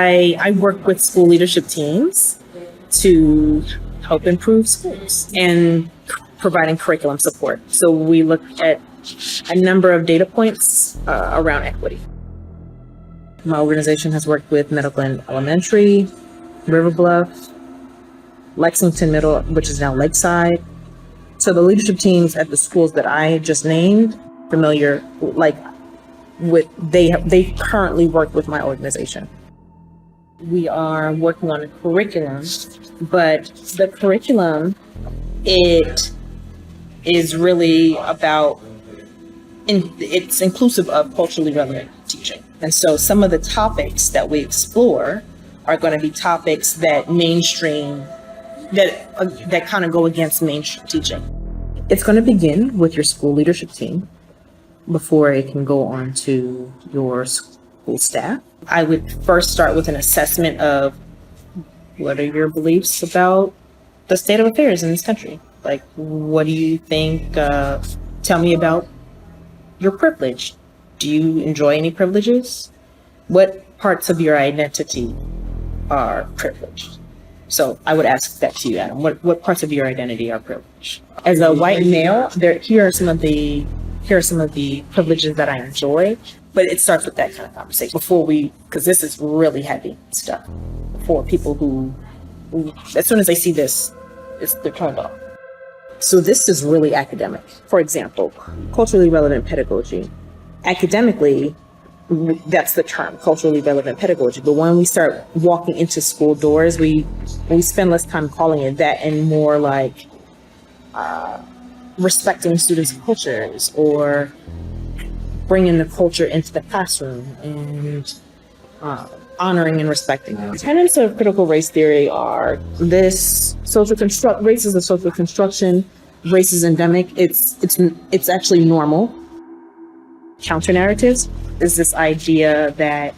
I work with school leadership teams to help improve schools and providing curriculum support. So we look at a number of data points around equity. My organization has worked with Middle Glen Elementary, River Bluff, Lexington Middle, which is now Lakeside. So the leadership teams at the schools that I just named, familiar, like with, they currently work with my organization. We are working on a curriculum, but the curriculum, it is really about, it's inclusive of culturally relevant teaching. And so some of the topics that we explore are going to be topics that mainstream, that kind of go against mainstream teaching. It's going to begin with your school leadership team before it can go on to your school staff. I would first start with an assessment of what are your beliefs about the state of affairs in this country? Like, what do you think? Tell me about your privilege. Do you enjoy any privileges? What parts of your identity are privileged? So I would ask that to you, Adam. What parts of your identity are privileged? As a white male, here are some of the privileges that I enjoy. But it starts with that kind of conversation because this is really heavy stuff for people who as soon as they see this, they're turned off. So this is really academic. For example, culturally relevant pedagogy. Academically, that's the term, culturally relevant pedagogy. But when we start walking into school doors, we spend less time calling it that and more like respecting students' cultures or bringing the culture into the classroom and honoring and respecting them. Tenets of critical race theory are race is a social construction, race is endemic, it's actually normal. Counter narratives is this idea that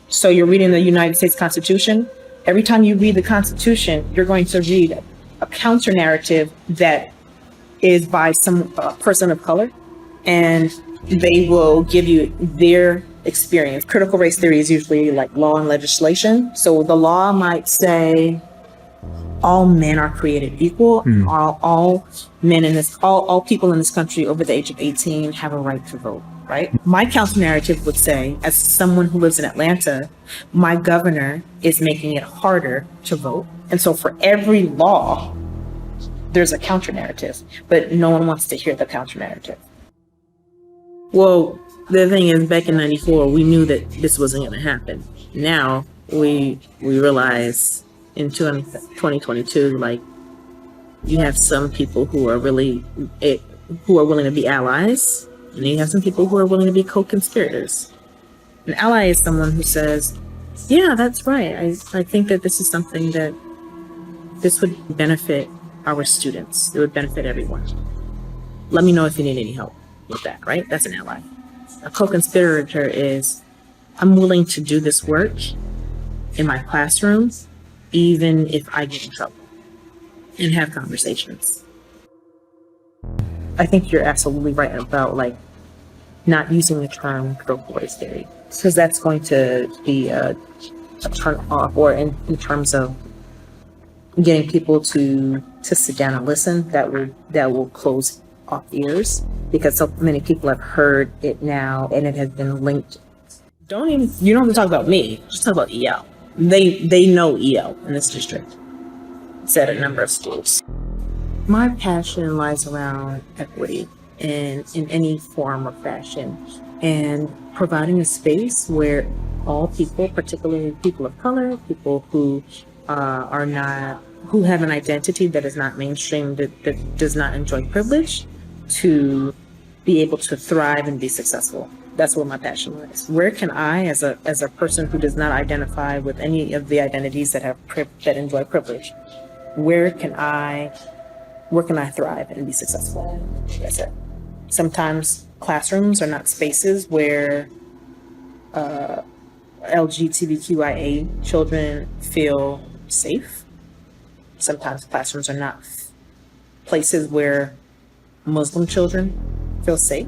so you're reading the United States Constitution, every time you read the Constitution, you're going to read a counter narrative that is by some person of color, and they will give you their experience. Critical race theory is usually like law and legislation. So the law might say all men are created equal. All people in this country over the age of 18 have a right to vote, right? My counter narrative would say, as someone who lives in Atlanta, my governor is making it harder to vote. And so for every law, there's a counter narrative, but no one wants to hear the counter narrative. Well, the thing is, back in '94, we knew that this wasn't going to happen. Now we realize in 2022, like, you have some people who are willing to be allies, and you have some people who are willing to be co-conspirators. An ally is someone who says, yeah, that's right. I think that this is something that this would benefit our students. It would benefit everyone. Let me know if you need any help with that, right? That's an ally. A co-conspirator is, I'm willing to do this work in my classroom, even if I get in trouble, and have conversations. I think you're absolutely right about like not using the term critical race theory, because that's going to be a turn off, or in terms of getting people to sit down and listen, that will close off ears, because so many people have heard it now and it has been linked. You don't have to talk about me, just talk about EL. They know EL in this district. It's at a number of schools. My passion lies around equity in any form or fashion, and providing a space where all people, particularly people of color, people who who have an identity that is not mainstream, that does not enjoy privilege, to be able to thrive and be successful. That's where my passion lies. Where can I, as a person who does not identify with any of the identities that enjoy privilege, where can I thrive and be successful? That's it. Sometimes classrooms are not spaces where LGBTQIA children feel safe. Sometimes classrooms are not places where Muslim children feel safe.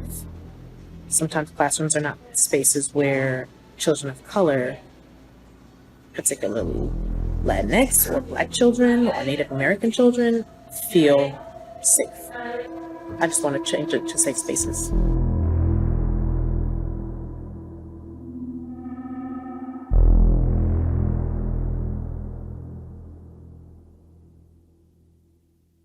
Sometimes classrooms are not spaces where children of color, particularly Latinx or Black children or Native American children, feel safe. I just want to change it to safe spaces.